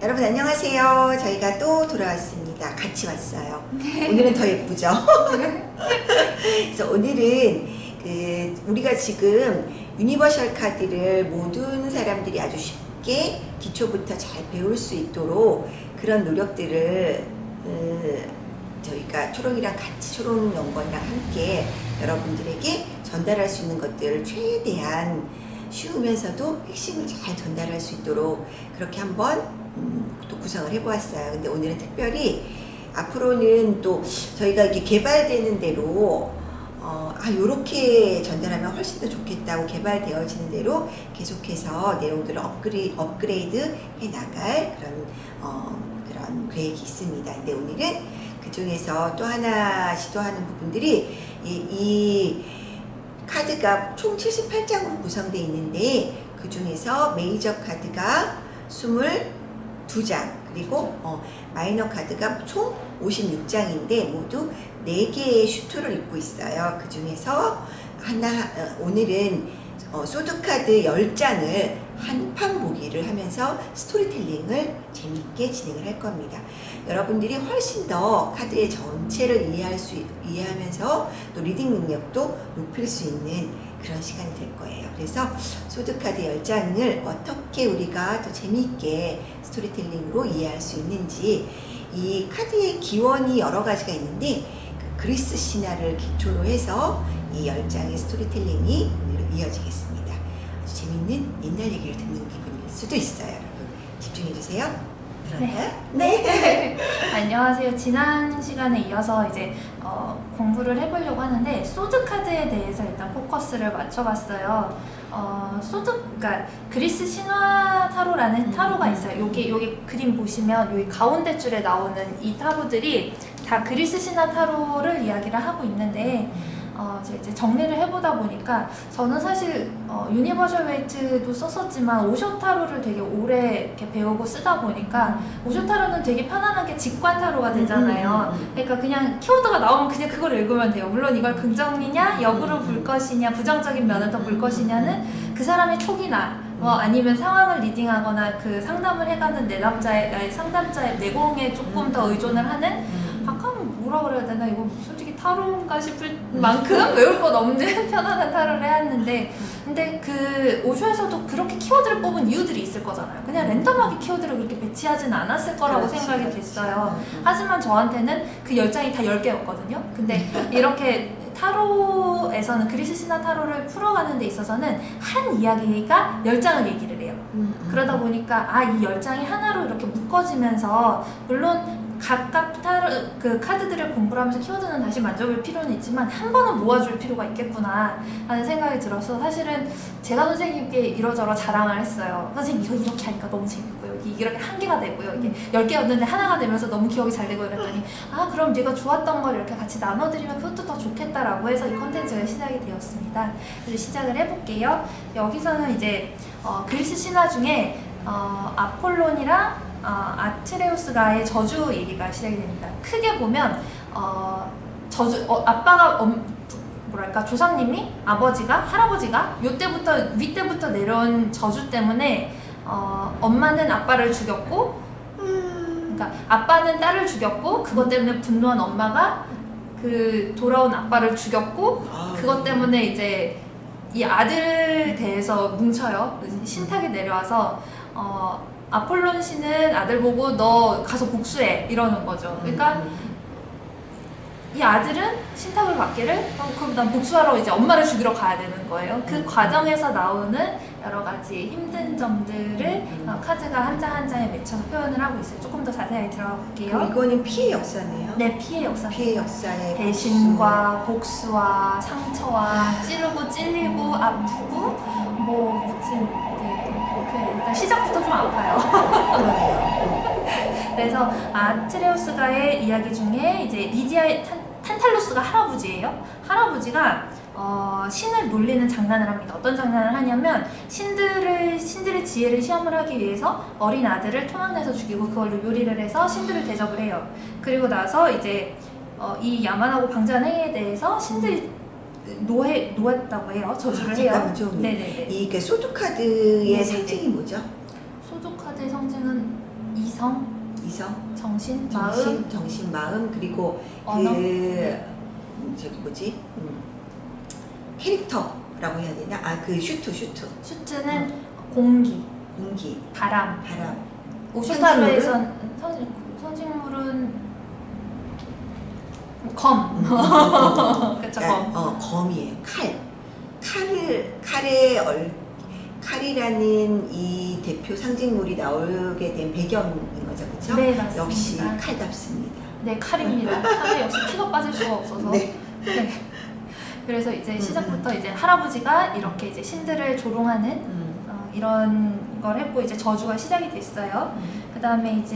여러분 안녕하세요. 저희가 또 돌아왔습니다. 같이 왔어요. 오늘은 더 예쁘죠? 그래서 오늘은 우리가 지금 유니버셜 카드를 모든 사람들이 아주 쉽게 기초부터 잘 배울 수 있도록 그런 노력들을 저희가 초롱이랑 같이, 초롱연구원이랑 함께 여러분들에게 전달할 수 있는 것들을 최대한 쉬우면서도 핵심을 잘 전달할 수 있도록 그렇게 한번 또 구성을 해보았어요. 근데 오늘은 특별히 앞으로는 또 저희가 이게 개발되는 대로 요렇게 전달하면 훨씬 더 좋겠다고 개발되어지는 대로 계속해서 내용들을 업그레이드 해 나갈 그런 계획이 있습니다. 근데 오늘은 그 중에서 또 하나 시도하는 부분들이 이 카드가 총 78장으로 구성되어 있는데 그 중에서 메이저 카드가 22장 그리고 마이너 카드가 총 56장인데 모두 4개의 슈트를 입고 있어요. 그 중에서 오늘은 소드카드 10장을 한판 보기를 하면서 스토리텔링을 재밌게 진행을 할 겁니다. 여러분들이 훨씬 더 카드의 전체를 이해하면서 또 리딩 능력도 높일 수 있는 그런 시간이 될 거예요. 그래서 소드카드 10장을 어떻게 우리가 더 재미있게 스토리텔링으로 이해할 수 있는지, 이 카드의 기원이 여러 가지가 있는데 그 그리스 신화를 기초로 해서 이 10장의 스토리텔링이 이어지겠습니다. 아주 재밌는 옛날 얘기를 듣는 기분일 수도 있어요. 여러분 집중해 주세요. 들었나요? 네. 안녕하세요. 지난 시간에 이어서 이제 공부를 해보려고 하는데 소드카드에 대해서 일단 포커스를 맞춰봤어요. 그러니까 그리스 신화 타로라는 타로가 있어요. 여기 그림 보시면 여기 가운데 줄에 나오는 이 타로들이 다 그리스 신화 타로를 이야기를 하고 있는데 이제 정리를 해보다 보니까 저는 사실 유니버셜 웨이트도 썼었지만 오쇼 타로를 되게 오래 이렇게 배우고 쓰다 보니까 오쇼 타로는 되게 편안하게 직관 타로가 되잖아요. 그러니까 그냥 키워드가 나오면 그냥 그걸 읽으면 돼요. 물론 이걸 긍정이냐 역으로 볼 것이냐 부정적인 면을 더 볼 것이냐는 그 사람의 촉이나 아니면 상황을 리딩하거나 그 상담을 해가는 상담자의 내공에 조금 더 의존을 하는 뭐라 그래야 되나, 이거 솔직히 타로인가 싶을 만큼 외울 것 없는 편안한 타로를 해왔는데, 근데 그 오쇼에서도 그렇게 키워드를 뽑은 이유들이 있을 거잖아요. 그냥 랜덤하게 키워드를 그렇게 배치하지는 않았을 거라고 생각이 됐어요. 하지만 저한테는 그 10장이 다 10개였거든요. 근데 이렇게 타로에서는 그리스 신화 타로를 풀어가는 데 있어서는 한 이야기가 10장을 얘기를 해요. 그러다 보니까 이 10장이 하나로 이렇게 묶어지면서, 물론 각각 그 카드들을 공부를 하면서 키워드는 다시 만져볼 필요는 있지만 한 번은 모아줄 필요가 있겠구나 라는 생각이 들어서, 사실은 제가 선생님께 이러저러 자랑을 했어요. 선생님 이거 이렇게 하니까 너무 재밌고요, 이렇게 한 개가 되고요, 이게 10개였는데 하나가 되면서 너무 기억이 잘 되고 이랬더니 그럼 네가 좋았던 걸 이렇게 같이 나눠드리면 그것도 더 좋겠다라고 해서 이 콘텐츠가 시작이 되었습니다. 그래서 시작을 해볼게요. 여기서는 이제 그리스 신화 중에 아폴론이랑 아트레우스가의 저주 얘기가 시작이 됩니다. 크게 보면 아빠가 뭐랄까, 조상님이, 할아버지가 윗때부터 내려온 저주 때문에 엄마는 아빠를 죽였고, 그러니까 아빠는 딸을 죽였고, 그것 때문에 분노한 엄마가 그 돌아온 아빠를 죽였고, 그것 때문에 이제 이 아들 대해서 뭉쳐요. 신탁이 내려와서 아폴론 씨는 아들 보고 너 가서 복수해 이러는 거죠. 그러니까 이 아들은 신탁을 받기를 그럼 난 복수하러 이제 엄마를 죽이러 가야 되는 거예요. 그 과정에서 나오는 여러 가지 힘든 점들을 카드가 한 장 한 장에 맺혀서 표현을 하고 있어요. 조금 더 자세히 들어가 볼게요. 이거는 피해 역사네요. 네, 피해 역사. 피해 역사의 배신과 복수와 상처와 찌르고 찔리고 아프고 일단 시작부터 좀 아파요. 그래서 아트레우스가의 이야기 중에 이제 리디아의 탄탈루스가 할아버지예요. 할아버지가 신을 놀리는 장난을 합니다. 어떤 장난을 하냐면 신들의 지혜를 시험을 하기 위해서 어린 아들을 토막내서 죽이고 그걸로 요리를 해서 신들을 대접을 해요. 그리고 나서 이제 이 야만하고 방자한 행위에 대해서 신들이 노했다고 해요. 저주를 해요. 네네. 이 소드카드의 네네네. 상징이 뭐죠? 소드카드의 상징은 이성, 이성, 정신, 마음, 정신, 마음, 그리고 언어. 저기 뭐지? 캐릭터라고 해야 되나? 아, 그 슈트. 슈트는 공기, 공기, 바람. 상징물은? 58호에선 성직물은 검. 그쵸, 검. 검이에요. 칼이라는 이 대표 상징물이 나오게 된 배경인 거죠, 그렇죠? 네, 맞습니다. 역시 칼답습니다. 네, 칼입니다. 칼에 역시 피가 빠질 수가 없어서. 네. 네. 그래서 이제 시작부터 이제 할아버지가 이렇게 이제 신들을 조롱하는 이런 걸 했고 이제 저주가 시작이 됐어요. 그 다음에 이제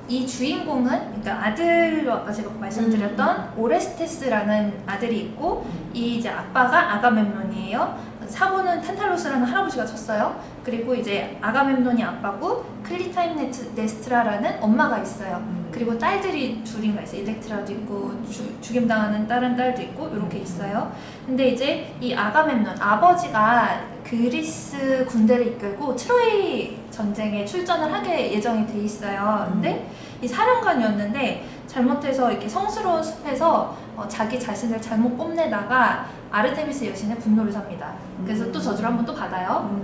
이 주인공은 그러니까 아들로 아까 제가 말씀드렸던 오레스테스라는 아들이 있고 이 이제 아빠가 아가멤논이에요. 사고는 탄탈로스라는 할아버지가 쳤어요. 그리고 이제 아가멤논이 아빠고 클리타임네스트라라는 엄마가 있어요. 그리고 딸들이 둘인가 있어요. 일렉트라도 있고 죽임당하는 다른 딸도 있고 이렇게 있어요. 근데 이제 이 아가멤논 아버지가 그리스 군대를 이끌고 트로이 전쟁에 출전을 하게 예정이 돼 있어요. 근데 이 사령관이었는데 잘못해서 이렇게 성스러운 숲에서 자기 자신을 잘못 뽐내다가 아르테미스 여신의 분노를 삽니다. 그래서 또 저주를 한번 또 받아요.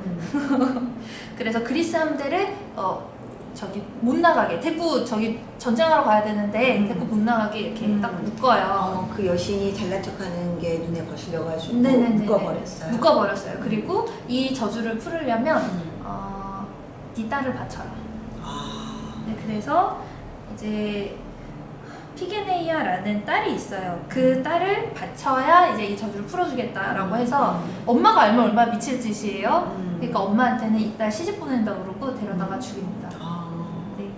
그래서 그리스 함대를 저기 못 나가게 데리고 저기 전쟁하러 가야 되는데 데리고 못 나가게 이렇게 딱 묶어요. 그 여신이 잘난 척하는 게 눈에 거슬려가지고 네네네네. 묶어버렸어요. 묶어버렸어요. 그리고 이 저주를 풀으려면 네 딸을 바쳐라. 네, 그래서 이제 피게네이아라는 딸이 있어요. 그 딸을 바쳐야 이제 이 저주를 풀어주겠다라고 해서 엄마가 알면 얼마나 미칠 짓이에요. 그러니까 엄마한테는 이 딸 시집 보낸다고 그러고 데려다가 죽입니다. 네,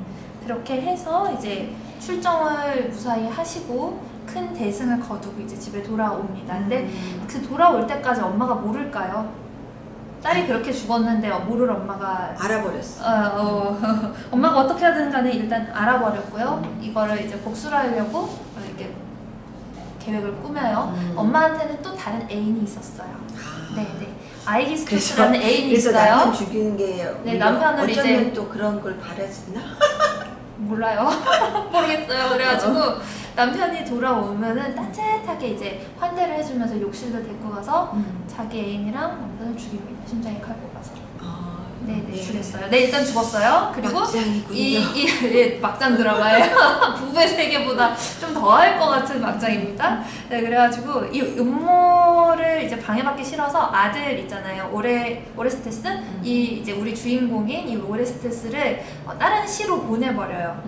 그렇게 해서 이제 출정을 무사히 하시고 큰 대승을 거두고 이제 집에 돌아옵니다. 근데 그 돌아올 때까지 엄마가 모를까요? 딸이 그렇게 죽었는데 모를 엄마가 알아버렸어. 엄마가 어떻게 하든 간에 일단 알아버렸고요. 이거를 이제 복수를 하려고 이렇게 계획을 꾸며요. 엄마한테는 또 다른 애인이 있었어요. 네네. 아이기스토스라는 애인이 그래서 있어요. 남편 죽이는 게 네, 남편을 어쩌면 이제 또 그런 걸 바라지나? 몰라요. 모르겠어요. 그래가지고 남편이 돌아오면은 따뜻하게 이제 환대를 해주면서 욕실로 데리고 가서 자기 애인이랑 남편을 죽입니다. 심장에 칼 꼽아서. 네네, 죽였어요. 네, 일단 죽었어요. 그리고 이 막장 드라마예요. 부부의 세계보다 좀 더할 것 같은 막장입니다. 네, 그래가지고 이 음모를 이제 방해받기 싫어서 아들 있잖아요. 오레스테스? 이 이제 우리 주인공인 이 오레스테스를 다른 시로 보내버려요.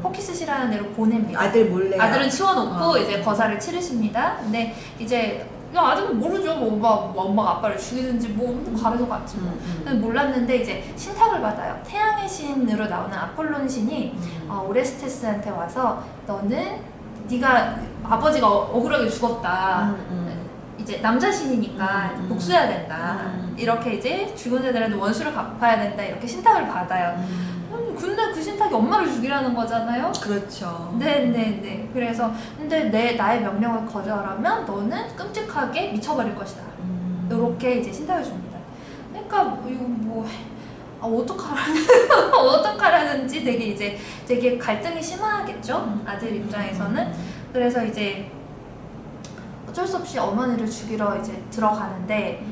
포키스 시라는 데로 보냅니다. 아들 몰래. 아들은 치워놓고 이제 거사를 치르십니다. 근데 이제 아직은 모르죠. 뭐 엄마가 아빠를 죽이는지 뭐 가려서 갔지 뭐. 몰랐는데 이제 신탁을 받아요. 태양의 신으로 나오는 아폴론 신이 오레스테스한테 와서 너는 네가 아버지가 억울하게 죽었다. 이제 남자 신이니까 복수해야 된다. 이렇게 이제 죽은 애들한테 원수를 갚아야 된다. 이렇게 신탁을 받아요. 근데 그 신탁이 엄마를 죽이라는 거잖아요. 그렇죠. 네네네. 그래서 근데 나의 명령을 거절하면 너는 끔찍하게 미쳐버릴 것이다. 이렇게 이제 신탁을 줍니다. 그러니까 이거 뭐 어떡하라는지 되게 갈등이 심하겠죠. 아들 입장에서는. 그래서 이제 어쩔 수 없이 어머니를 죽이러 이제 들어가는데.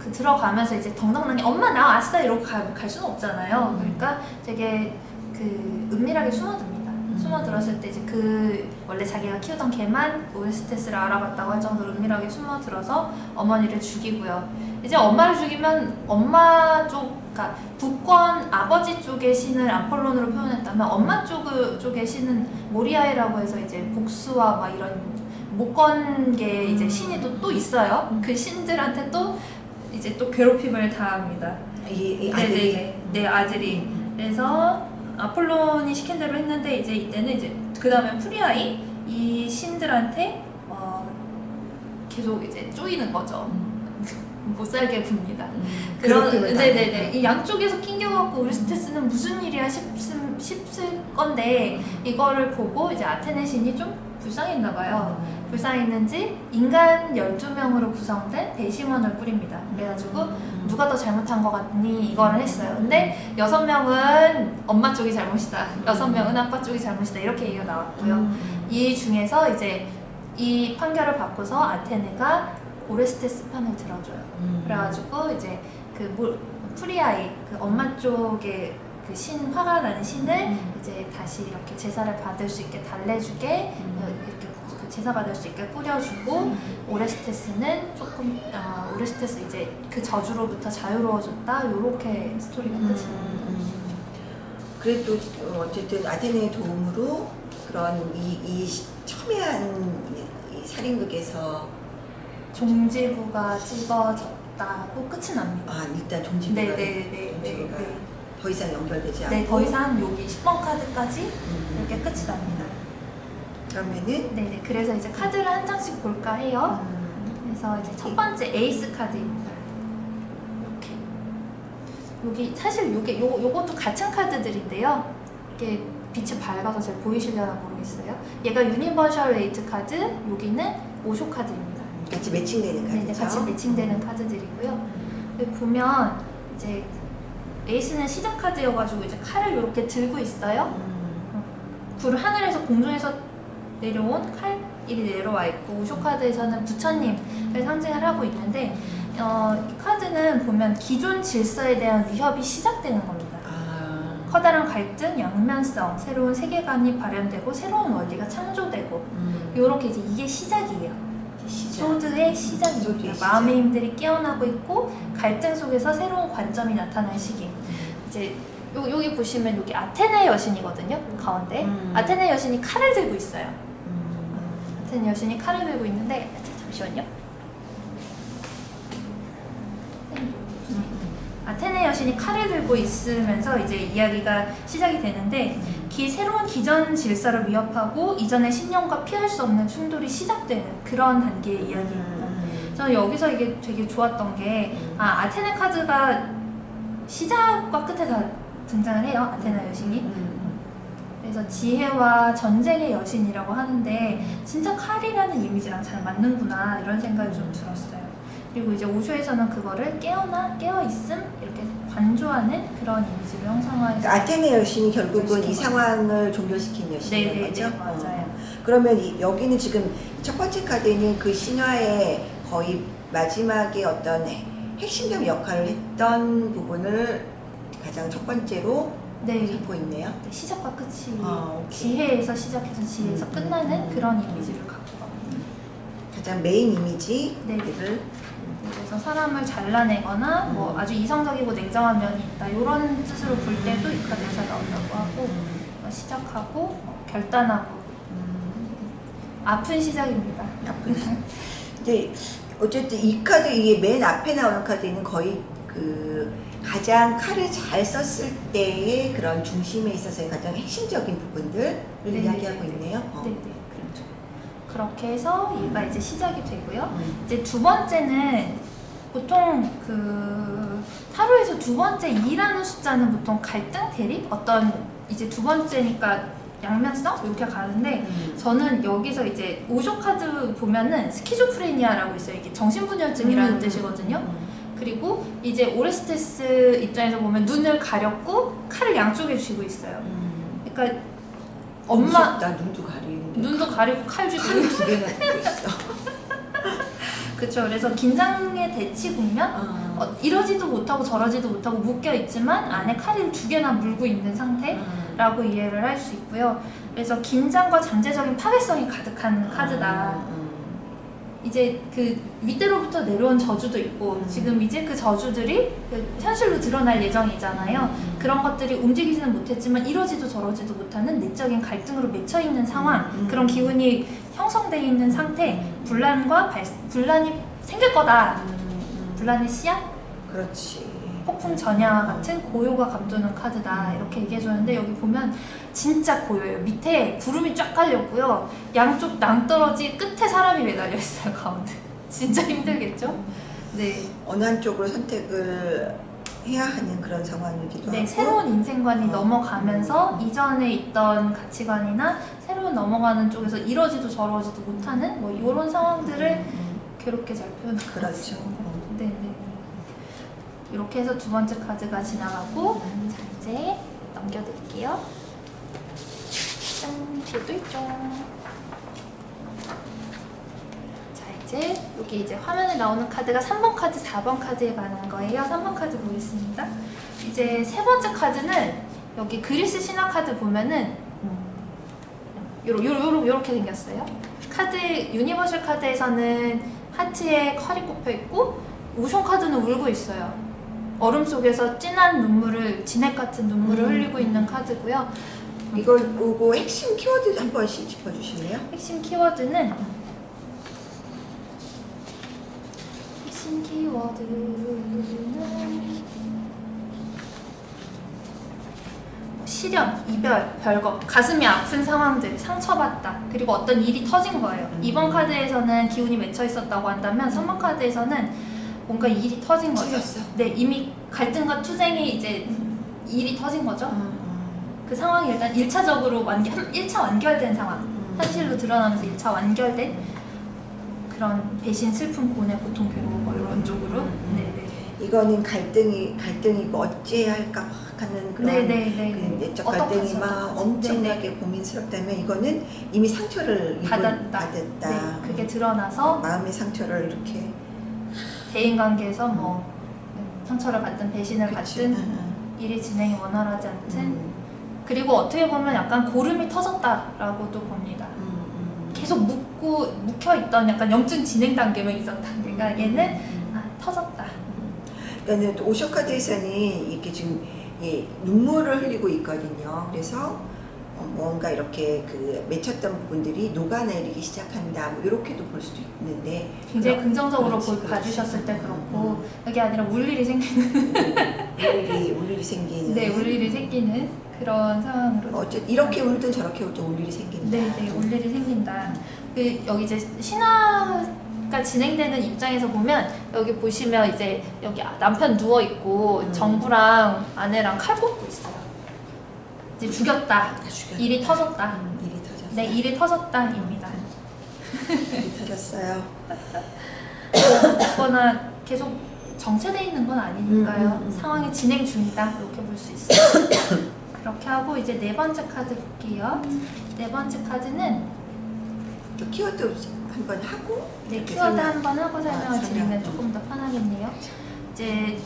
그 들어가면서 이제 덩당당히 엄마 나 왔어 이러고 갈 수는 없잖아요. 그러니까 되게 그 은밀하게 숨어듭니다. 숨어들었을 때 이제 그 원래 자기가 키우던 개만 오레스테스를 알아봤다고 할 정도로 은밀하게 숨어들어서 어머니를 죽이고요. 이제 엄마를 죽이면 엄마 쪽, 그러니까 북권 아버지 쪽의 신을 아폴론으로 표현했다면 엄마 쪽의 신은 모리아이라고 해서 이제 복수와 막 이런 목건계 이제 신이 또 있어요. 그 신들한테 또 이제 또 괴롭힘을 당합니다. 이 아들이? 네, 아들이. 그래서 아폴론이 시킨 대로 했는데 이제 이때는 이제 그 다음에 프리아이 이 신들한테 계속 이제 쪼이는 거죠. 못 살게 굽니다. 그렇구나. 네네네. 이 양쪽에서 낑겨갖고 오레스테스는 무슨 일이야 싶을 건데 이거를 보고 이제 아테네 신이 좀 불쌍했나 봐요. 불쌍했는지 인간 12명으로 구성된 대심원을 꾸립니다. 그래가지고 누가 더 잘못한 것 같니 이거를 했어요. 근데 6명은 엄마 쪽이 잘못이다, 6명은 아빠 쪽이 잘못이다 이렇게 얘기가 나왔고요. 이 중에서 이제 이 판결을 받고서 아테네가 오레스테스 편을 들어줘요. 그래가지고 이제 프리아이 그 엄마 쪽에 그 신, 화가 나는 신을 이제 다시 이렇게 제사를 받을 수 있게 달래주게 이렇게 그 제사 받을 수 있게 꾸려주고 오레스테스는 조금 오레스테스 이제 그 저주로부터 자유로워졌다 요렇게 스토리가 끝이 납니다. 그래도 어쨌든 아테네의 도움으로 그런 이 첨예한 이 살인극에서 종지부가 찍어졌다고 끝이 납니다. 일단 종지부가 네네네. 더 이상 연결되지 않고 네, 더 이상 여기 10번 카드까지 이렇게 끝이 납니다. 그러면은 네네. 그래서 이제 카드를 한 장씩 볼까 해요. 그래서 이제 첫 번째 에이스 카드입니다. 이렇게. 여기 사실 요것도 같은 카드들인데요. 이게 빛이 밝아서 잘 보이시려나 모르겠어요. 얘가 유니버셜 웨이트 카드, 여기는 오쇼 카드입니다. 같이 매칭되는 카드죠? 네네, 같이 매칭되는 카드들이고요. 여기 보면 이제 에이스는 시작 카드여가지고 이제 칼을 이렇게 들고 있어요. 하늘에서 공중에서 내려온 칼이 내려와 있고 오쇼 카드에서는 부처님을 상징을 하고 있는데 이 카드는 보면 기존 질서에 대한 위협이 시작되는 겁니다. 커다란 갈등, 양면성, 새로운 세계관이 발현되고 새로운 원리가 창조되고 요렇게 이제 이게 시작이에요. 소드의 시작입니다. 마음의 힘들이 깨어나고 있고 갈등 속에서 새로운 관점이 나타날 시기. 이제 여기 보시면 여기 아테네 여신이거든요. 가운데 아테네 여신이 칼을 들고 있어요. 아테네 여신이 칼을 들고 있는데 잠시만요. 아테네 여신이 칼을 들고 있으면서 이제 이야기가 시작이 되는데 새로운 기존 질서를 위협하고 이전의 신념과 피할 수 없는 충돌이 시작되는 그런 단계의 이야기입니다. 저는 여기서 이게 되게 좋았던 게 아테네 카드가 시작과 끝에 다 등장을 해요. 아테네 여신이. 그래서 지혜와 전쟁의 여신이라고 하는데 진짜 칼이라는 이미지랑 잘 맞는구나 이런 생각이 좀 들었어요. 그리고 이제 오쇼에서는 그거를 깨어있음 이렇게 관조하는 그런 이미지를 형상화해서 그러니까 아테네 여신이 결국은 이 상황을 종결시킨 여신인 거죠? 네, 맞아요. 그러면 여기는 지금 첫 번째 카드는 그 신화의 거의 마지막에 어떤 핵심적 역할을 했던 부분을 가장 첫 번째로 잡고 있네요. 네, 시작과 끝이 오케이. 지혜에서 시작해서 지혜에서 끝나는 그런 이미지를 갖고 갑니다. 가장 메인 이미지를 그래서 사람을 잘라내거나 뭐 아주 이성적이고 냉정한 면이 있다 이런 뜻으로 볼 때도 이 카드에서 나온다고 하고 시작하고 결단하고 아픈 시작입니다. 근데 어쨌든 이 카드 이게 맨 앞에 나오는 카드는 거의 그 가장 칼을 잘 썼을 때의 그런 중심에 있어서의 가장 핵심적인 부분들을 이야기하고 있네요. 네네, 그렇죠. 그렇게 해서 얘가 이제 시작이 되고요. 이제 두 번째는 보통 그 타로에서 두 번째 2라는 숫자는 보통 갈등, 대립, 어떤 이제 두 번째니까 양면성 이렇게 가는데 저는 여기서 이제 오쇼 카드 보면은 스키조프레니아라고 있어요. 이게 정신분열증이라는 뜻이거든요. 그리고 이제 오레스테스 입장에서 보면 눈을 가렸고 칼을 양쪽에 쥐고 있어요. 그러니까 엄마 나 눈도 가리는데 눈도 가리고 칼 쥐고 칼을 두 개나 들고 있어. 그렇죠. 그래서 긴장의 대치 국면 이러지도 못하고 저러지도 못하고 묶여 있지만 안에 칼을 두 개나 물고 있는 상태라고 이해를 할 수 있고요. 그래서 긴장과 잠재적인 파괴성이 가득한 카드다. 이제 그 윗대로부터 내려온 저주도 있고 지금 이제 그 저주들이 현실로 드러날 예정이잖아요. 그런 것들이 움직이지는 못했지만 이러지도 저러지도 못하는 내적인 갈등으로 맺혀있는 상황, 그런 기운이 형성되어 있는 상태, 분란이 생길 거다. 분란의 씨앗? 그렇지. 폭풍 전야와 같은 고요가 감도는 카드다 이렇게 얘기해줬는데 여기 보면 진짜 고요해요. 밑에 구름이 쫙 깔렸고요. 양쪽 낭떠러지 끝에 사람이 매달려 있어요. 가운데 진짜 힘들겠죠? 네. 어느 한쪽으로 선택을 해야 하는 그런 상황이기도 네, 하고. 새로운 인생관이 넘어가면서 이전에 있던 가치관이나 새로운 넘어가는 쪽에서 이러지도 저러지도 못하는 뭐 이런 상황들을 괴롭게 잘 표현한 것 그렇죠. 같습니다. 네네. 이렇게 해서 두 번째 카드가 지나가고 자 이제 넘겨드릴게요. 짠, 뒤에도 있죠. 자 이제 여기 이제 화면에 나오는 카드가 3번 카드, 4번 카드에 관한 거예요. 3번 카드 보겠습니다. 이제 세 번째 카드는 여기 그리스 신화 카드 보면은 요렇게 생겼어요. 카드 유니버셜 카드에서는 하트에 칼이 꼽혀 있고 오션 카드는 울고 있어요. 얼음 속에서 진한 눈물을 진액 같은 눈물을 흘리고 있는 카드고요. 이걸 보고 핵심 키워드 한 번씩 짚어주실래요? 핵심 키워드는 시련, 이별, 별거, 가슴이 아픈 상황들, 상처받다, 그리고 어떤 일이 터진 거예요. 2번 카드에서는 기운이 맺혀 있었다고 한다면 3번 카드에서는 뭔가 일이 터진 거죠. 터졌어. 네, 이미 갈등과 투쟁이 이제 일이 터진 거죠. 그 상황이 일단 1차적으로 1차 완결된 상황, 현실로 드러나면서 1차 완결된 그런 배신, 슬픔, 고뇌, 고통, 괴로움 뭐 이런 쪽으로. 네네. 이거는 갈등이고 어찌해야 할까 막 하는 그런 네네네. 그 내적 갈등이 막 엄청나게 고민스럽다면 이거는 이미 상처를 받았다. 네, 그게 드러나서 마음의 상처를 이렇게 대인관계에서 뭐 상처를 받든 배신을 그치. 받든 일이 진행이 원활하지 않든 그리고 어떻게 보면 약간 고름이 터졌다라고도 봅니다. 계속 묵혀있던 약간 염증 진행 단계만 있었던 단계가 얘는 터졌다. 그러니까 오션 카드에서는 이렇게 지금 눈물을 흘리고 있거든요. 그래서 뭔가 이렇게 그 맺혔던 부분들이 녹아내리기 시작한다. 뭐 이렇게도 볼 수도 있는데 굉장히 긍정적으로 그렇지. 봐주셨을 때 그렇고 그게 아니라 울 일이 생기는 울 일이 생기는 네, 울 일이 생기는 그런 상황으로 어쨌든 이렇게 울든 저렇게 울든 울 일이 생긴다. 네, 울 일이 생긴다. 여기 이제 신화가 진행되는 입장에서 보면 여기 보시면 이제 여기 남편 누워 있고 정부랑 아내랑 칼 꽂고 있어요. 이제 죽였다. 일이 터졌다. 일이 터졌다. 네, 일이 터졌다입니다. 일이 터졌어요. 거나 계속 정체되어 있는 건 아니니까요. 상황이 진행 중이다. 이렇게 볼 수 있어요. 그렇게 하고 이제 네 번째 카드 볼게요. 네 번째 카드는 키워드 한번 하고 네, 키워드 한번 하고 설명을 드리면 조금 더 편하겠네요. 이제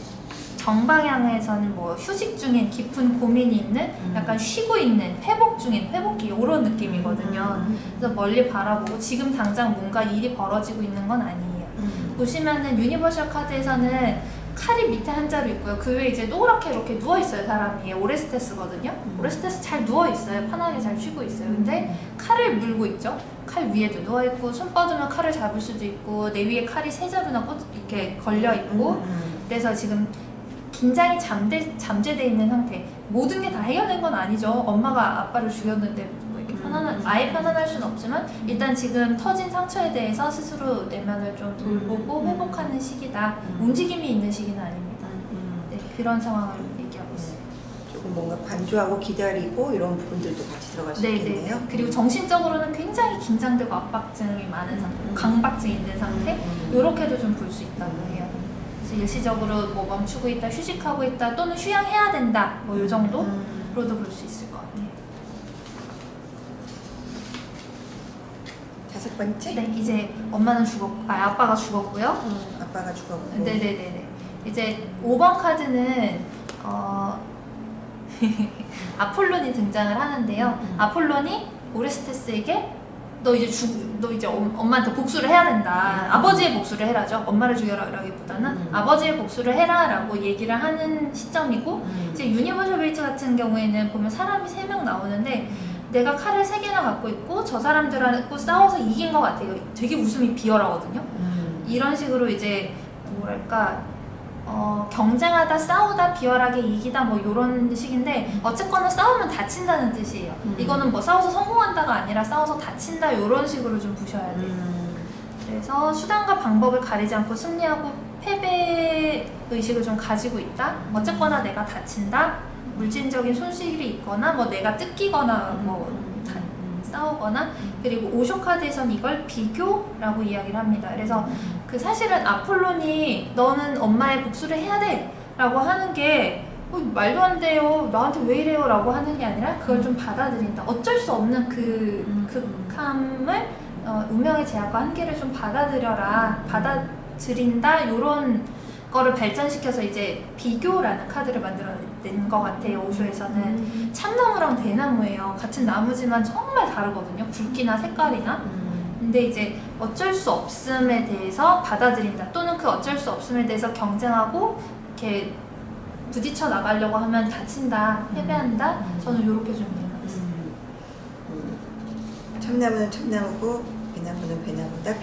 정방향에서는 뭐 휴식 중인 깊은 고민이 있는 약간 쉬고 있는 회복 중인 회복기 이런 느낌이거든요. 그래서 멀리 바라보고 지금 당장 뭔가 일이 벌어지고 있는 건 아니에요. 보시면은 유니버셜 카드에서는 칼이 밑에 한 자루 있고요. 그 위에 이제 노랗게 이렇게 누워있어요, 사람이. 오레스테스거든요. 오레스테스 잘 누워있어요. 편하게 잘 쉬고 있어요. 근데 칼을 물고 있죠. 칼 위에도 누워있고, 손 뻗으면 칼을 잡을 수도 있고, 내 위에 칼이 세 자루나 이렇게 걸려있고, 그래서 지금 긴장이 잠재되어 있는 상태. 모든 게 다 해결된 건 아니죠. 엄마가 아빠를 죽였는데 뭐 이렇게 아예 편안할 수는 없지만 일단 지금 터진 상처에 대해서 스스로 내면을 좀 돌보고 회복하는 시기다. 움직임이 있는 시기는 아닙니다. 네, 그런 상황을 얘기하고 있어요. 조금 뭔가 관조하고 기다리고 이런 부분들도 같이 들어갈 수 있겠네요. 그리고 정신적으로는 굉장히 긴장되고 압박증이 많은 상태, 강박증이 있는 상태, 이렇게도 좀 볼 수 있다고 해요. 그래서 일시적으로 뭐 멈추고 있다, 휴식하고 있다, 또는 휴양해야 된다, 뭐 이 정도로도 볼 수 있을 것 같아요. 다섯 번째? 네, 이제 엄마는 아빠가 죽었고요. 아빠가 죽었고. 네네네네. 이제 5번 카드는 아폴론이 등장을 하는데요. 아폴론이 오레스테스에게 너 이제 엄마한테 복수를 해야 된다. 아버지의 복수를 해라죠. 엄마를 죽여라기보다는 아버지의 복수를 해라라고 얘기를 하는 시점이고 이제 유니버셜 웨이트 같은 경우에는 보면 사람이 3명 나오는데 내가 칼을 3개나 갖고 있고 저 사람들하고 싸워서 이긴 것 같아요. 되게 웃음이 비열하거든요. 이런 식으로 이제 뭐랄까 경쟁하다, 싸우다, 비열하게 이기다 뭐 이런 식인데 어쨌거나 싸우면 다친다는 뜻이에요. 이거는 뭐 싸워서 성공한다가 아니라 싸워서 다친다 이런 식으로 좀 보셔야 돼요. 그래서 수단과 방법을 가리지 않고 승리하고 패배 의식을 좀 가지고 있다. 어쨌거나 내가 다친다. 물질적인 손실이 있거나 뭐 내가 뜯기거나 싸우거나. 그리고 오쇼 카드에서는 이걸 비교라고 이야기를 합니다. 그래서 그 사실은 아폴론이 너는 엄마의 복수를 해야 돼 라고 하는 게 말도 안 돼요, 나한테 왜 이래요 라고 하는 게 아니라 그걸 좀 받아들인다. 어쩔 수 없는 그 극함을 운명의 제약과 한계를 좀 받아들여라, 받아들인다, 요런 거를 발전시켜서 이제 비교라는 카드를 만들어낸 것 같아요. 오쇼에서는 참나무랑 대나무예요. 같은 나무지만 정말 다르거든요, 굵기나 색깔이나. 근데 이제 어쩔 수 없음에 대해서 받아들인다, 또는 그 어쩔 수 없음에 대해서 경쟁하고 이렇게 부딪혀 나가려고 하면 다친다, 패배한다. 저는 이렇게 좀 이해가 됐어요. 참나무는 참나무고 배나무는 배나무다.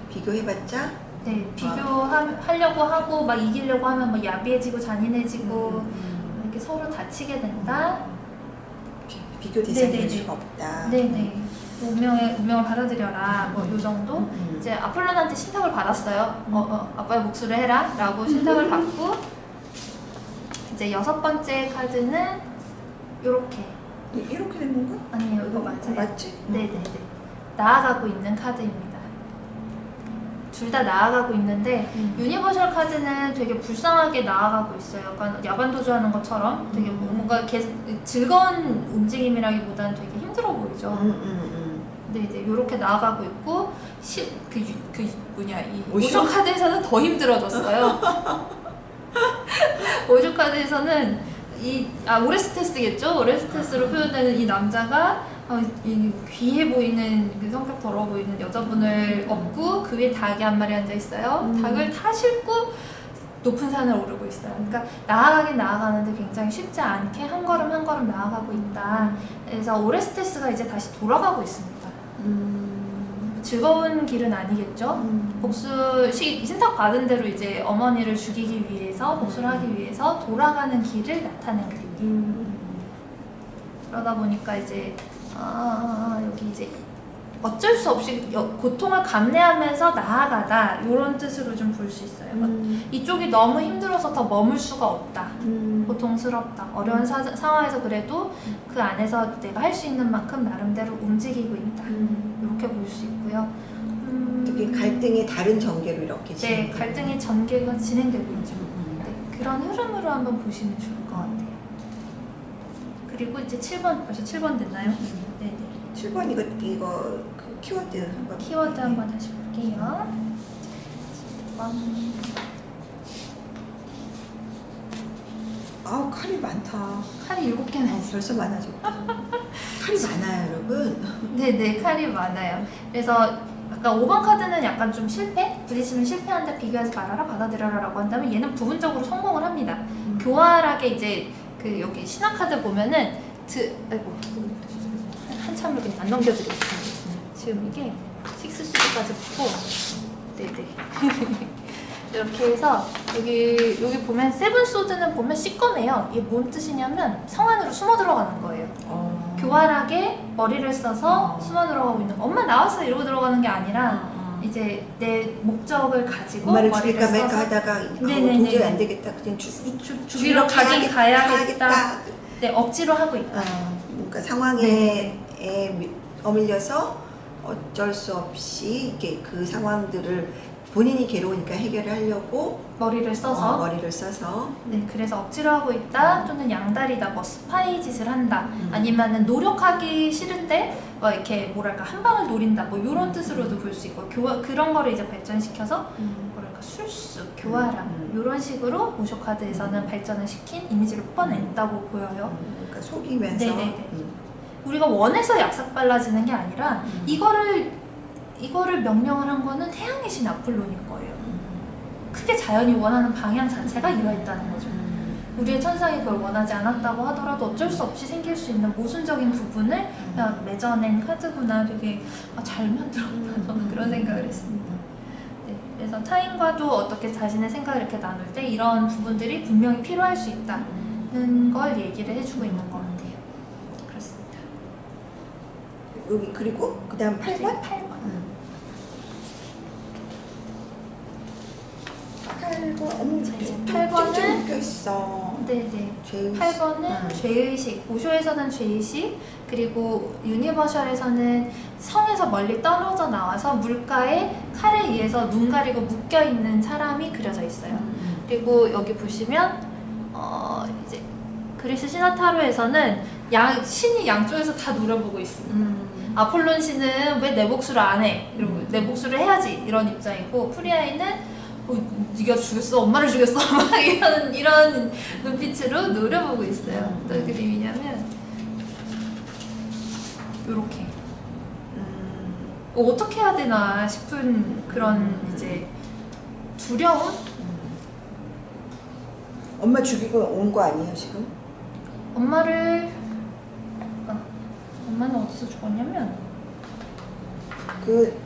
비교해봤자 네, 비교하려고 하고 막 이기려고 하면 뭐 야비해지고 잔인해지고 이렇게 서로 다치게 된다. 비교 대상이 될 네네네. 수가 없다. 네네. 운명을 받아들여라. 뭐 요 정도. 이제 아폴론한테 신탁을 받았어요. 아빠의 복수를 해라 라고 신탁을 받고, 이제 6번째 카드는 요렇게. 이렇게 된 건가? 아니에요, 이거 맞아요. 맞지? 네네네. 나아가고 있는 카드입니다. 둘 다 나아가고 있는데 유니버셜 카드는 되게 불쌍하게 나아가고 있어요. 약간 야반도주하는 것처럼 되게 뭔가 즐거운 움직임이라기보다는 되게 힘들어 보이죠. 근데 이제 이렇게 나아가고 있고, 이 오쇼 카드에서는 더 힘들어졌어요. 오쇼 카드에서는 오레스테스겠죠? 오레스테스로 표현되는 이 남자가 이 귀해 보이는, 그 성격 더러워 보이는 여자분을 업고 그 위에 닭이 한 마리 앉아 있어요. 닭을 타 싣고 높은 산을 오르고 있어요. 그러니까 나아가긴 나아가는데 굉장히 쉽지 않게 한 걸음 한 걸음 나아가고 있다. 그래서 오레스테스가 이제 다시 돌아가고 있습니다. 즐거운 길은 아니겠죠? 신탁 받은 대로 이제 어머니를 죽이기 위해서, 복수를 하기 위해서 돌아가는 길을 나타낸 그림이에요. 그러다 보니까 이제 여기 이제 어쩔 수 없이 고통을 감내하면서 나아가다, 이런 뜻으로 좀 볼 수 있어요. 이쪽이 너무 힘들어서 더 머물 수가 없다, 고통스럽다, 어려운 상황에서 그래도 그 안에서 내가 할 수 있는 만큼 나름대로 움직이고 있다, 이렇게 볼 수 있고요. 특히 갈등이 다른 전개로 이렇게 네, 갈등의 전개가 진행되고 있죠. 네, 그런 흐름으로 한번 보시면 좋을 것 같아요. 그리고 이제 7번, 벌써 7번 됐나요? 네네. 7번 이거 그 키워드 한번 키워드 한번 다시 볼게요. 7번. 칼이 많다. 칼이 7개나 벌써 많아졌다. 칼이 많아요, 여러분. 네네, 칼이 많아요. 그래서 아까 5번 카드는 약간 좀 실패? 부딪히면 실패한다, 비교하지 말아라, 받아들여라 라고 한다면, 얘는 부분적으로 성공을 합니다. 교활하게 이제 여기 신화 카드 보면은 한참을 그냥 안 넘겨드리겠습니다. 지금 이게 식스수드까지 붙고, 네네. 이렇게 해서 여기 보면 세븐소드는 보면 시꺼매요. 이게 뭔 뜻이냐면 성 안으로 숨어 들어가는 거예요. 교활하게 머리를 써서 숨어 들어가고 있는 거. 엄마 나왔어 이러고 들어가는 게 아니라 이제 내 목적을 가지고 엄마를 머리를 죽일까 말까 써서 하다가 네네네. 도저히 안 되겠다. 그냥 죽이러 가긴 가야겠다. 네, 억지로 하고 있다. 그러니까 상황에 어밀려서 어쩔 수 없이 이게 그 상황들을 본인이 괴로우니까 해결을 하려고 머리를 써서 네, 그래서 억지로 하고 있다, 또는 양다리다, 뭐 스파이 짓을 한다, 아니면은 노력하기 싫은데 뭐 이렇게 뭐랄까 한 방을 노린다, 뭐 이런 뜻으로도 볼 수 있고, 그런 거를 이제 발전시켜서 뭐랄까 술수, 교활함 이런 식으로 오쇼 카드에서는 발전을 시킨 이미지를 뽑아냈다고 보여요. 그러니까 속이면서 네네네. 우리가 원해서 약삭 빨라지는 게 아니라 이거를 명령을 한 거는 태양의 신 아폴론인 거예요. 크게 자연이 원하는 방향 자체가 이러했다는 거죠. 우리의 천상이 그걸 원하지 않았다고 하더라도 어쩔 수 없이 생길 수 있는 모순적인 부분을 그냥 맺어낸 카드구나. 되게 잘 만들었다, 저는 그런 생각을 했습니다. 네, 그래서 타인과도 어떻게 자신의 생각을 이렇게 나눌 때 이런 부분들이 분명히 필요할 수 있다는 걸 얘기를 해주고 있는 것 같아요. 그렇습니다. 여기 그리고 그 다음 8번? 8번. 8번. 어머, 자, 이제 좀 8번은 묶여 있어. 네네. 죄의식. 8번은 죄의식, 오쇼에서는 죄의식, 그리고 유니버셜에서는 성에서 멀리 떨어져 나와서 물가에 칼에 의해서 눈 가리고 묶여있는 사람이 그려져 있어요. 그리고 여기 보시면 이제 그리스 시나타로에서는 신이 양쪽에서 다 노려보고 있습니다. 아폴론 신은 왜 내 복수를 안 해? 이러고 내 복수를 해야지 이런 입장이고, 프리아이는 네가 죽였어, 엄마를 죽였어 막 이런 눈빛으로 노려보고 있어요. 어떤 그림이냐면 요렇게 어떻게 해야 되나 싶은 그런 이제 두려움? 엄마 죽이고 온 거 아니에요 지금? 엄마는 어디서 죽었냐면 그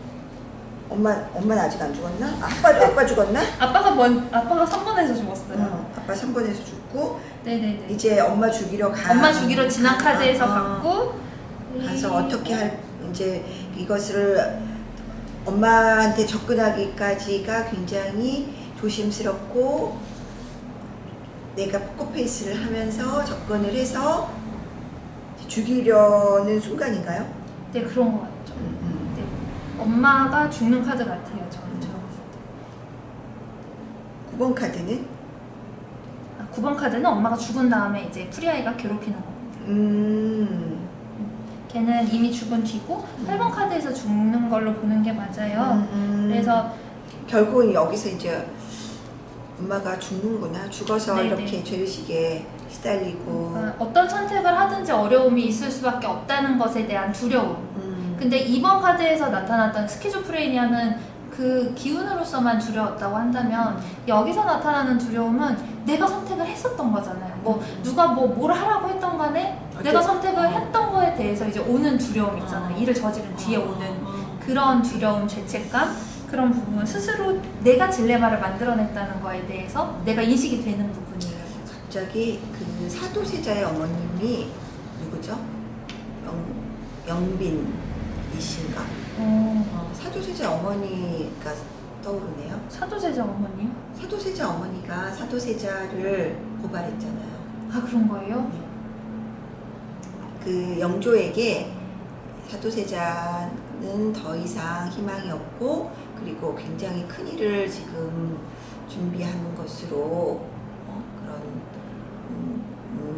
엄마는 아직 안 죽었나? 아빠 죽었나? 아빠가 3번에서 죽었어요. 아빠 3번에서 죽고 네네네. 이제 엄마 죽이러 엄마 죽이러 지난 카드에서 갔고 가서 어떻게 할 이제 이것을 엄마한테 접근하기까지가 굉장히 조심스럽고 내가 포커페이스를 하면서 접근을 해서 죽이려는 순간인가요? 네, 그런 것 같죠. 네. 엄마가 죽는 카드 같아요. 저는 제가 봤을 때. 9번 카드는? 9번 카드는 엄마가 죽은 다음에 이제 프리아이가 괴롭히는 겁니다. 걔는 이미 죽은 뒤고 8번 카드에서 죽는 걸로 보는 게 맞아요. 그래서 결국은 여기서 이제 엄마가 죽는구나. 죽어서 네네. 이렇게 죄의식에 시달리고 어떤 선택을 하든지 어려움이 있을 수밖에 없다는 것에 대한 두려움. 근데 2번 카드에서 나타났던 스키조프레니아는 그 기운으로서만 두려웠다고 한다면 여기서 나타나는 두려움은 내가 선택을 했었던 거잖아요. 뭐 누가 뭘 하라고 했던 간에 내가 선택을 했던 거에 대해서 이제 오는 두려움 있잖아요. 일을 저지른 뒤에 오는 그런 두려움, 죄책감, 그런 부분 스스로 내가 딜레마를 만들어냈다는 거에 대해서 내가 인식이 되는 부분이에요. 갑자기 그 사도세자의 어머님이 누구죠? 영빈이신가? 사도세자 어머니가 떠오르네요. 사도세자 어머니요? 사도세자 어머니가 사도세자를 고발했잖아요. 아, 그런 거예요? 그 영조에게 사도세자는 더 이상 희망이 없고 그리고 굉장히 큰 일을 지금 준비하는 것으로 그런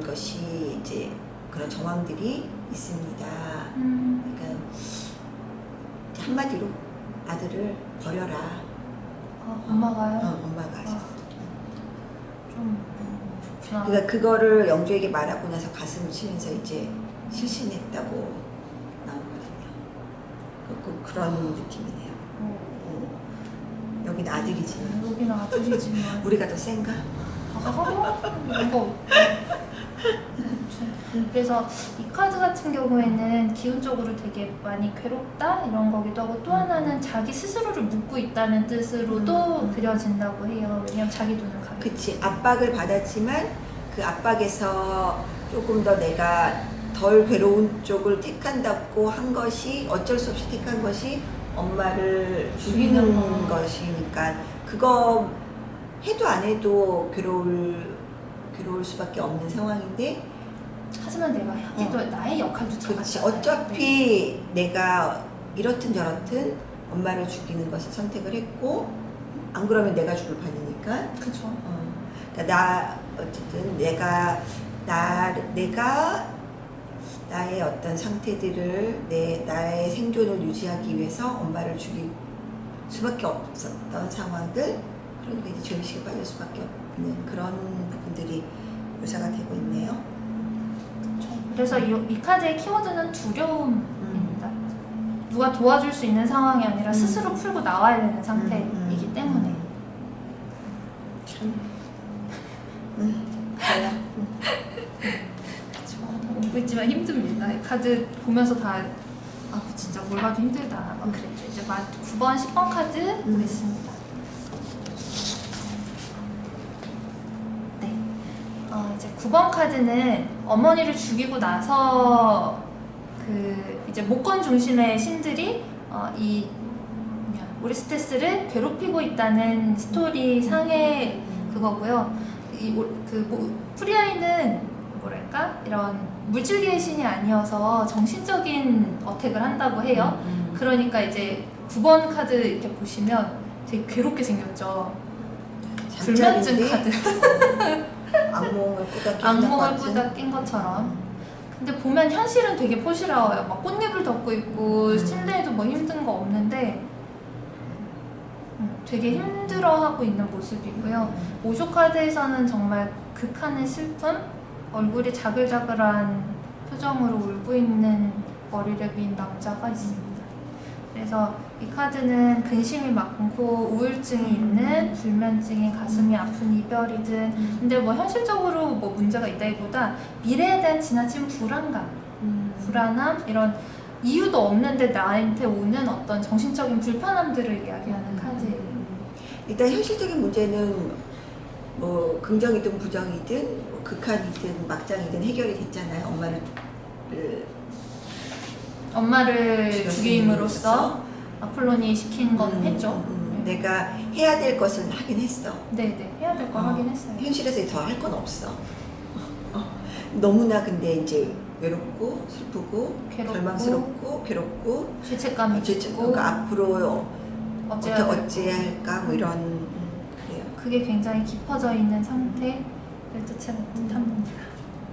것이 이제 그런 정황들이 있습니다. 그러니까 한마디로 아들을 버려라. 엄마가요? 엄마가 하셨어. 좀 그렇구나. 그러니까 그거를 영조에게 말하고 나서 가슴을 치면서 이제 실신했다고 나오거든요. 그런 느낌이네요. 여긴 아들이지만 여기는 아들이지만 우리가 더 센가? 그래서 이 카드 같은 경우에는 기운적으로 되게 많이 괴롭다 이런 거기도 하고, 또 하나는 자기 스스로를 묻고 있다는 뜻으로도 그려진다고 해요. 왜냐면 자기 돈을 가게. 그치, 압박을 받았지만 그 압박에서 조금 더 내가 덜 괴로운 쪽을 택한다고 한 것이 어쩔 수 없이 택한 것이 엄마를 죽이는 것이니까 그거 해도 안 해도 괴로울 수밖에 없는 상황인데, 하지만 내가 해도 나의 역할도 그렇지, 작았잖아요. 어차피 내가 이렇든 저렇든 엄마를 죽이는 것을 선택을 했고 안 그러면 내가 죽을 판이니까. 그렇죠. 그러니까 어쨌든 내가 나의 어떤 상태들을 나의 생존을 유지하기 위해서 엄마를 죽일 수밖에 없었던 상황들, 그러니까 이제 죄의식에 빠질 수밖에 없는 그런 부분들이 묘사가 되고 있네요. 그렇죠. 그래서 이 카드의 키워드는 두려움입니다. 누가 도와줄 수 있는 상황이 아니라 스스로 풀고 나와야 되는 상태이기 때문에. 참. 그래요. 오고 있지만 힘듭니다. 이 카드 보면서 다 진짜 뭘 봐도 힘들다 막 그랬죠. 이제 9번, 10번 카드 보겠습니다. 네. 이제 9번 카드는 어머니를 죽이고 나서 그 이제 목권 중심의 신들이 이 오레스테스를 괴롭히고 있다는 스토리 상의 그거고요. 프리아이는 뭐랄까 이런 물질계의 신이 아니어서 정신적인 어택을 한다고 해요. 그러니까 이제 9번 카드 이렇게 보시면 되게 괴롭게 생겼죠. 불면증 카드. 악몽을 악몽을 꾸다 낀 것처럼. 근데 보면 현실은 되게 포시라워요. 막 꽃잎을 덮고 있고 실내에도 뭐 힘든 거 없는데 되게 힘들어하고 있는 모습이고요. 오쇼 카드에서는 정말 극한의 슬픔, 얼굴이 자글자글한 표정으로 울고 있는 머리를 민 남자가 있습니다. 그래서 이 카드는 근심이 많고 우울증이 있는, 불면증이 가슴이 아픈 이별이든, 근데 뭐 현실적으로 뭐 문제가 있다기보다 미래에 대한 지나친 불안감, 불안함, 이런 이유도 없는데 나한테 오는 어떤 정신적인 불편함들을 이야기하는 카드예요. 일단 현실적인 문제는 뭐 긍정이든 부정이든 뭐 극한이든 막장이든 해결이 됐잖아요. 엄마를 죽임으로써 아폴론이 시킨 건 했죠. 내가 해야 될 것은 하긴 했어. 네네, 해야 될 거 하긴 했어요. 현실에서 더 할 건 없어. 너무나 근데 이제 외롭고 슬프고 괴롭고, 절망스럽고 괴롭고 죄책감이 있고, 그러니까 앞으로 어찌해야 어찌해야 할까 뭐 이런 그래요. 그게 굉장히 깊어져 있는 상태를 뜻합니다.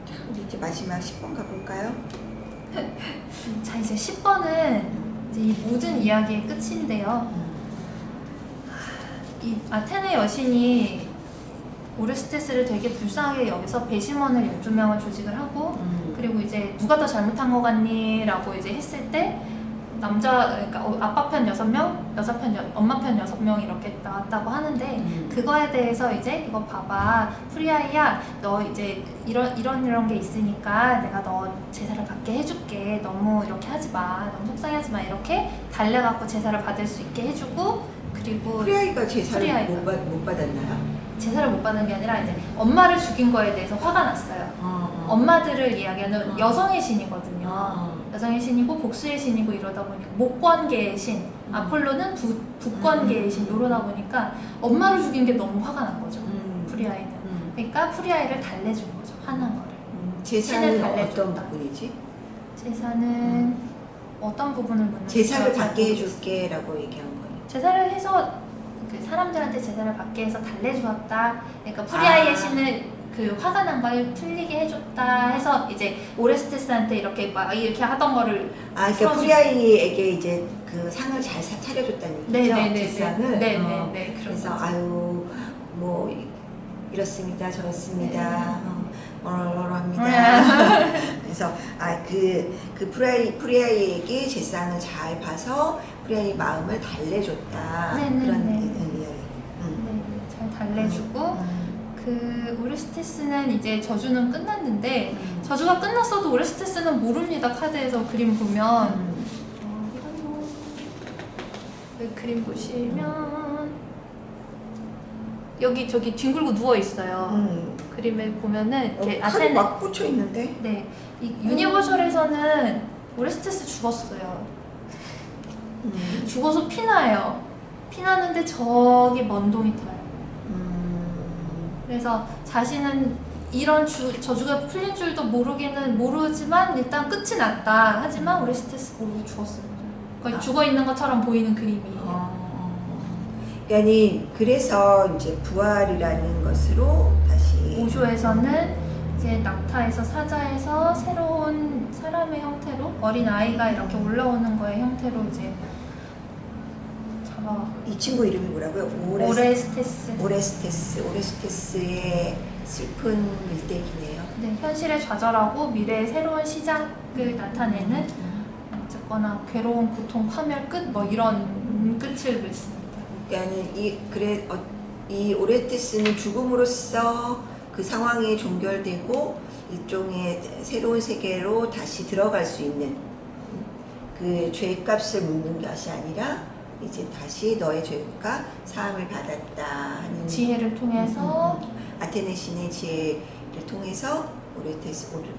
자, 우리 이제 마지막 10번 가볼까요? 자, 이제 10번은 이제 이 모든 이야기의 끝인데요. 이 아테네 여신이 오레스테스를 되게 불쌍하게 여기서 배심원을 12명을 조직을 하고, 그리고 이제 누가 더 잘못한 거 같니? 라고 이제 했을 때 그러니까 아빠 편 6명, 엄마 편 6명 이렇게 나왔다고 하는데, 그거에 대해서 이제 이거 봐봐, 프리아이야, 너 이제 이런 게 있으니까 내가 너 제사를 받게 해줄게. 너무 이렇게 하지 마. 너무 속상하지 마. 이렇게 달래갖고 제사를 받을 수 있게 해주고, 그리고 프리아이가 제사를 프리아이가 못 받았나요? 제사를 못 받은 게 아니라 이제 엄마를 죽인 거에 대해서 화가 났어요. 엄마들을 이야기하는 여성의 신이거든요. 여성의 신이고 복수의 신이고 이러다 보니까 목권계의 신, 아폴로는 북권계의 신 이러다 보니까 엄마를 죽인 게 너무 화가 난 거죠. 프리아이는. 그러니까 프리아이를 달래준 거죠. 화난 거를. 제사는 달래줬다. 어떤 부분이지? 제사는 어떤 부분을 묻는 제사를 받게 해줄게 라고 얘기한 거예요. 제사를 해서 그 사람들한테 제사를 받게 해서 달래주었다. 그러니까 프리아이의 신을 그 화가 난 걸 풀리게 해줬다 해서 이제 오레스테스한테 이렇게 막 이렇게 하던 거를 그러니까 프리아이에게 이제 그 상을 잘 차려줬다는 얘기죠. 제상을. 네네네. 그래서 아유 뭐 이렇습니다 저렇습니다. 합니다. 그래서 그 프리아이에게 제상을 잘 봐서 프리아이 마음을 달래줬다. 그런 이야기. 잘 달래주고. 그 오레스테스는 이제 저주는 끝났는데 저주가 끝났어도 오레스테스는 모릅니다. 카드에서 그림 보면 그 그림 보시면 여기 저기 뒹굴고 누워 있어요. 그림을 보면은 이렇게 칼이 막 꽂혀 있는데. 네, 이 유니버셜에서는 오레스테스 죽었어요. 죽어서 피나요. 피나는데 저기 먼동이 타요. 그래서 자신은 이런 저주가 풀린 줄도 모르지만 일단 끝이 났다. 하지만 오레스테스 모르고 죽었어요. 거의 죽어 있는 것처럼 보이는 그림이에요. 그러니까 그래서 이제 부활이라는 것으로 다시 오쇼에서는 이제 낙타에서 사자에서 새로운 사람의 형태로 어린 아이가 이렇게 올라오는 거의 형태로 이제 이 친구 이름이 뭐라고요? 오레스테스의 슬픈 일대기네요. 네, 현실에 좌절하고 미래의 새로운 시작을 나타내는 어쨌거나 괴로운 고통 파멸 끝 뭐 이런 끝을 맺습니다. 그러니까 이 오레스테스는 죽음으로써 그 상황이 종결되고 일종의 새로운 세계로 다시 들어갈 수 있는 그 죄값을 묻는 것이 아니라 이제 다시 너의 죄가 사함을 받았다 하는 지혜를 통해서 아테네 신의 지혜를 통해서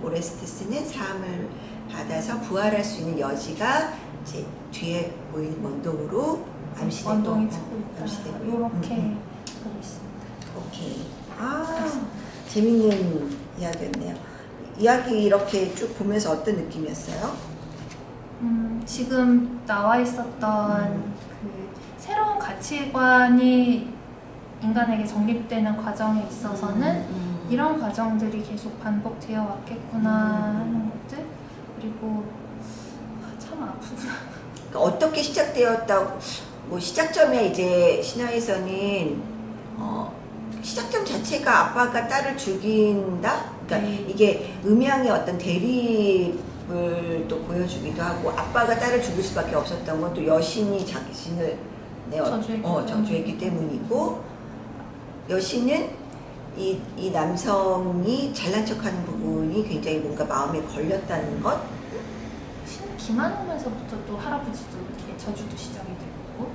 오레스테스는 사함을 받아서 부활할 수 있는 여지가 이제 뒤에 보이는 원동으로 암시되고, 원동이 트고 있다. 암시되고. 이렇게 보고 있습니다. 오케이. 아, 재밌는 이야기였네요. 이야기 이렇게 쭉 보면서 어떤 느낌이었어요? 지금 나와 있었던 그 새로운 가치관이 인간에게 정립되는 과정에 있어서는 이런 과정들이 계속 반복되어 왔겠구나 하는 것들, 그리고 참 아프구나. 그러니까 어떻게 시작되었다고, 뭐 시작점에 이제 신화에서는 시작점 자체가 아빠가 딸을 죽인다? 그러니까 네. 이게 음양의 어떤 대립을 또 보여주기도 하고, 아빠가 딸을 죽일 수밖에 없었던 건 또 여신이 자신을 저주했기 때문이고, 여신은 이 남성이 잘난 척하는 부분이 굉장히 뭔가 마음에 걸렸다는 것. 신은 기만하면서부터 또 할아버지도 이렇게 저주도 시작이 되고,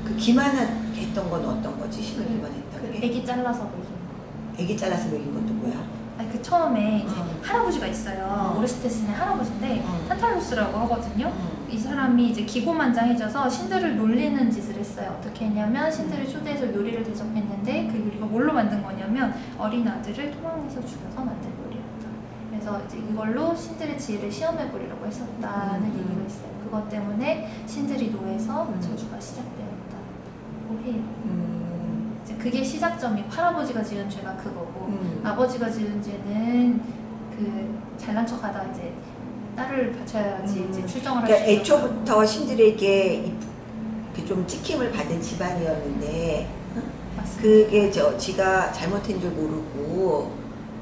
그 기만했던 건 어떤 거지? 신을 기만했던 게? 애기 잘라서 먹인 거. 애기 잘라서 먹인 것도 뭐야? 아니, 그 처음에 이제 어. 할아버지가 있어요. 오르스테스의 할아버지인데 탄탈로스라고 하거든요. 어. 이 사람이 이제 기고만장해져서 신들을 놀리는 짓을 했어요. 어떻게 했냐면 신들을 초대해서 요리를 대접했는데 그 요리가 뭘로 만든 거냐면 어린 아들을 토막내서 죽여서 만든 요리였다. 그래서 이제 이걸로 신들의 지혜를 시험해 보려고 했었다는 얘기가 있어요. 그것 때문에 신들이 노해서 저주가 시작되었다고 해요. 이제 그게 시작점이 할아버지가 지은 죄가 그거고 아버지가 지은 죄는 그 잘난 척하다 이제 딸을 바쳐야지 이제 출정을 할 수 그러니까 있어서. 애초부터 신들에게 좀 찍힘을 받은 집안이었는데, 맞습니다. 그게 지가 잘못한 줄 모르고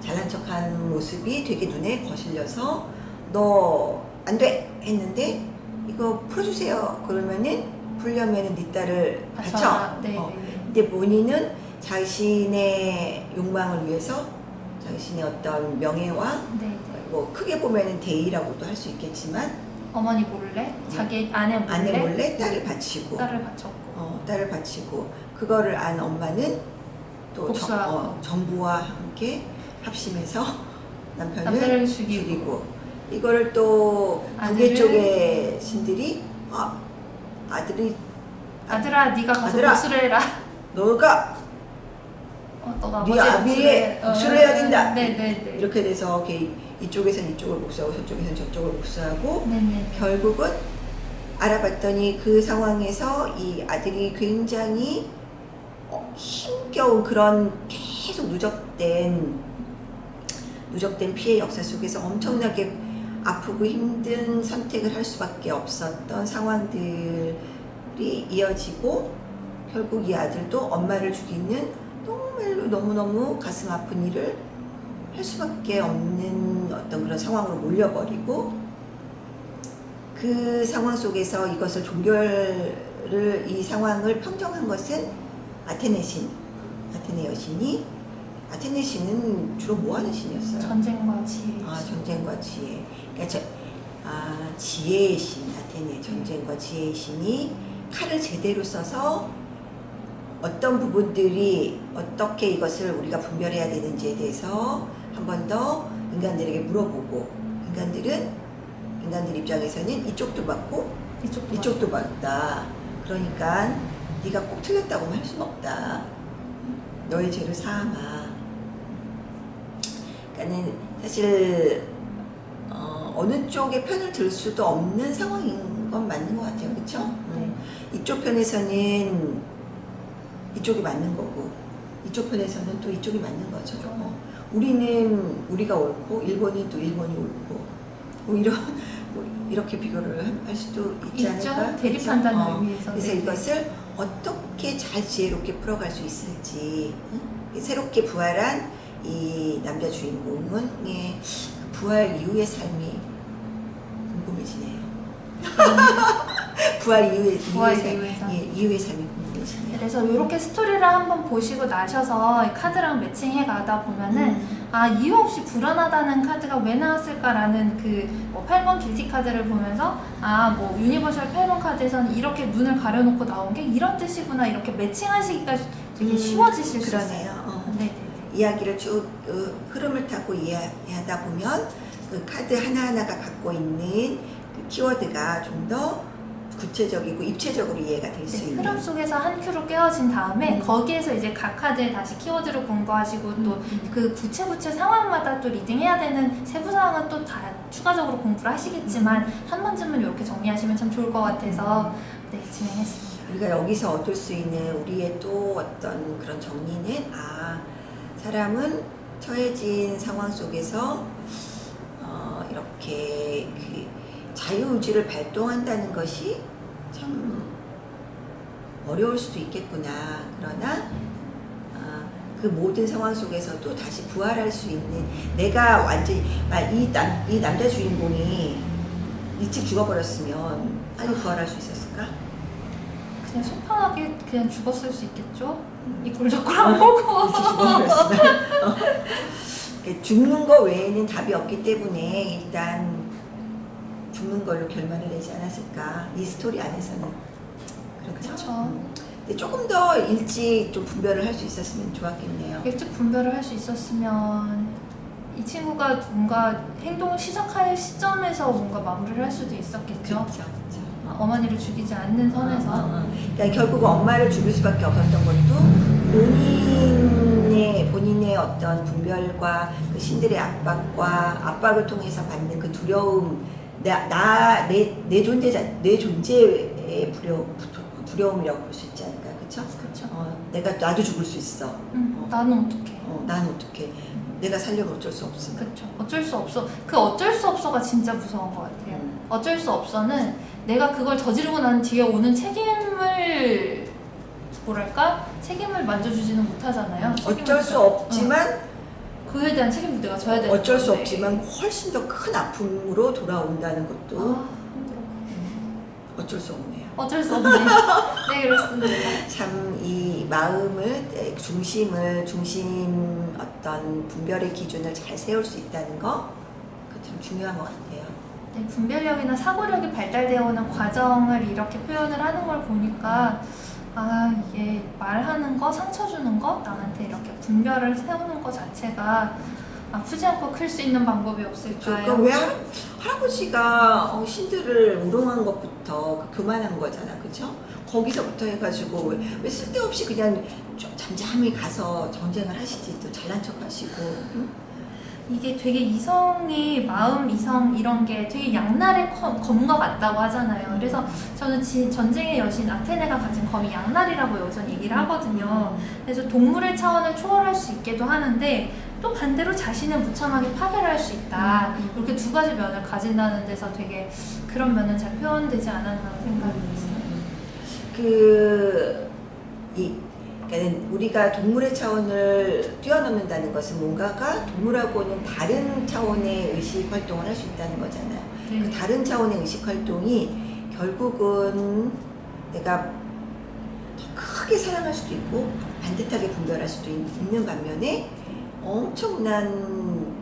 잘난 척한 모습이 되게 눈에 거슬려서 너 안 돼 했는데, 이거 풀어주세요 그러면은 풀려면은 네 딸을 바쳐. 네. 근데 본인은 자신의 욕망을 위해서 자신의 어떤 명예와 네. 뭐 크게 보면은 대의라고도 할 수 있겠지만, 어머니 몰래 자기 아내 몰래 딸을 바치고, 딸을 바쳤고 딸을 바치고, 그거를 안 엄마는 또 복수하고. 정부와 함께 합심해서 남편을 죽이고. 이거를 또 북의 아들을- 쪽의 신들이 아들아 네가 가서 아들아. 복수를 해라. 너가 너가 네 아버지의 아비의 복수를 해야 된다. 네네네. 이렇게 돼서 이쪽에선 이쪽을 복수하고 저쪽에선 저쪽을 복수하고, 네네. 결국은 알아봤더니 그 상황에서 이 아들이 굉장히 힘겨운 그런 계속 누적된 피해 역사 속에서 엄청나게 아프고 힘든 선택을 할 수밖에 없었던 상황들이 이어지고, 결국 이 아들도 엄마를 죽이는 정말로 너무너무 가슴 아픈 일을 할 수밖에 없는 어떤 그런 상황으로 몰려버리고, 그 상황 속에서 이것을 이 상황을 평정한 것은 아테네 여신이. 아테네 신은 주로 뭐 하는 신이었어요? 전쟁과 지혜. 전쟁과 지혜. 그러니까 지혜의 신, 아테네 전쟁과 지혜의 신이 칼을 제대로 써서 어떤 부분들이 어떻게 이것을 우리가 분별해야 되는지에 대해서 한 번 더 인간들에게 물어보고, 인간들 입장에서는 이쪽도 맞고 이쪽도 맞다. 그러니까 네가 꼭 틀렸다고 할 수는 없다. 너의 죄를 사함아. 그러니까는 사실 어느 쪽의 편을 들 수도 없는 상황인 건 맞는 것 같아요. 그렇죠? 네. 이쪽 편에서는 이쪽이 맞는 거고, 이쪽 편에서는 또 이쪽이 맞는 거죠. 우리는 우리가 옳고 일본이 또 일본이 옳고, 뭐 이렇게 비교를 할 수도 있지 않을까? 대립한다는 의미에서. 그래서 네. 이것을 어떻게 잘 지혜롭게 풀어갈 수 있을지, 새롭게 부활한 이 남자 주인공은 부활 이후의 삶이 궁금해지네요. 부활 이후의 삶이 궁금해지네요. 그래서 이렇게 스토리를 한번 보시고 나셔서 카드랑 매칭해 가다 보면은 이유 없이 불안하다는 카드가 왜 나왔을까라는 뭐 8번 길티 카드를 보면서 뭐 유니버셜 8번 카드에서는 이렇게 눈을 가려놓고 나온 게 이런 뜻이구나, 이렇게 매칭하시기가 되게 쉬워지실 수 있어요. 그러네요. 네네. 이야기를 쭉 흐름을 타고 이해하다 보면 그 카드 하나하나가 갖고 있는 그 키워드가 좀 더 구체적이고 입체적으로 이해가 될 수 네, 있는. 흐름 속에서 한 큐로 깨어진 다음에 거기에서 이제 각 카드에 다시 키워드를 공부하시고 또 그 구체 상황마다 또 리딩해야 되는 세부 사항은 또 다 추가적으로 공부를 하시겠지만 한 번쯤은 이렇게 정리하시면 참 좋을 것 같아서 네, 진행했습니다. 우리가 여기서 얻을 수 있는 우리의 또 어떤 그런 정리는 사람은 처해진 상황 속에서 이렇게 그 자유의지를 발동한다는 것이 참 어려울 수도 있겠구나. 그러나 그 모든 상황 속에서도 다시 부활할 수 있는, 내가 완전히 이 남자 주인공이 일찍 죽어버렸으면 빨리 부활할 수 있었을까? 그냥 속편하게 그냥 죽었을 수 있겠죠? 이 골적골 안 보고 일찍 죽어버렸으면 죽는 거 외에는 답이 없기 때문에 일단 죽는 걸로 결말을 내지 않았을까, 이 스토리 안에서는. 그렇죠? 그렇죠. 근데 조금 더 일찍 좀 분별을 할 수 있었으면 좋았겠네요. 일찍 분별을 할 수 있었으면 이 친구가 뭔가 행동을 시작할 시점에서 뭔가 마무리를 할 수도 있었겠죠. 그렇죠. 어머니를 죽이지 않는 선에서. 그러니까 결국 엄마를 죽일 수밖에 없었던 것도 본인의 어떤 분별과 그 신들의 압박을 통해서 받는 그 두려움, 내 존재의 두려움이라고 볼 수 있지 않을까, 그렇죠? 그렇죠. 나도 죽을 수 있어. 나는 어떡해. 난 어떻게? 내가 살려면 어쩔 수 없어. 그렇죠. 어쩔 수 없어. 그 어쩔 수 없어가 진짜 무서운 것 같아요. 어쩔 수 없어는 내가 그걸 저지르고 난 뒤에 오는 책임을 만져주지는 못하잖아요. 어쩔 수 없지만 그에 대한 책임도 내가 져야 되는 어쩔 수 건데. 없지만 훨씬 더 큰 아픔으로 돌아온다는 것도 힘들어. 어쩔 수 없네요. 어쩔 수 없네. 네, 그렇습니다. 참 이 마음을 중심 어떤 분별의 기준을 잘 세울 수 있다는 거, 그 참 중요한 것 같아요. 네, 분별력이나 사고력이 발달되어 오는 과정을 이렇게 표현을 하는 걸 보니까 이게 말하는 거, 상처 주는 거, 남한테 이렇게 분별을 세우는 거 자체가 아프지 않고 클 수 있는 방법이 없을까요? 그러니까 왜 할아버지가 신들을 우롱한 것부터 교만한 거잖아, 그죠? 거기서부터 해가지고 왜 쓸데없이 그냥 잠잠히 가서 전쟁을 하시지, 또 잘난 척하시고. 응? 이게 되게 이성이 마음 이성 이런 게 되게 양날의 검과 같다고 하잖아요. 그래서 저는 전쟁의 여신 아테네가 가진 검이 양날이라고 여기서 얘기를 하거든요. 그래서 동물의 차원을 초월할 수 있게도 하는데 또 반대로 자신을 무참하게 파괴할 수 있다. 이렇게 두 가지 면을 가진다는 데서 되게 그런 면은 잘 표현되지 않았나 생각이 들었어요. 그러니까 우리가 동물의 차원을 뛰어넘는다는 것은 뭔가가 동물하고는 다른 차원의 의식 활동을 할 수 있다는 거잖아요. 네. 그 다른 차원의 의식 활동이 결국은 내가 더 크게 사랑할 수도 있고 반듯하게 분별할 수도 있는 반면에 엄청난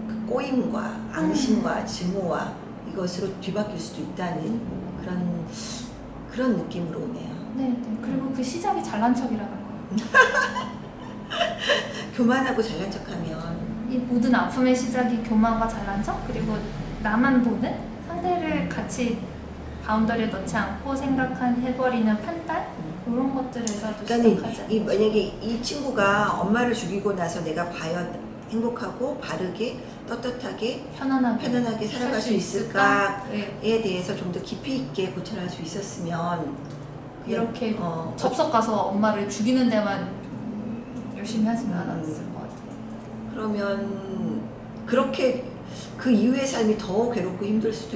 그 꼬임과 앙심과 증오와 이것으로 뒤바뀔 수도 있다는 그런 느낌으로 오네요. 네. 그리고 그 시작이 잘난 척이라는 거. 교만하고 잘난 척하면 이 모든 아픔의 시작이 교만과 잘난 척, 그리고 나만 보는 상대를 같이 바운더리에 넣지 않고 해버리는 판단, 이런 것들에서도 그러니까 시작하지. 만약에 이 친구가 엄마를 죽이고 나서 내가 과연 행복하고 바르게 떳떳하게 편안하게 살아갈 수 있을까에 네. 대해서 좀 더 깊이 있게 고찰할 수 있었으면 이렇게 접속 가서 엄마를 죽이는 데만 열심히 하지는 않았을 것 같아요. 그러면 그렇게 그 이후의 삶이 더 괴롭고 힘들 수도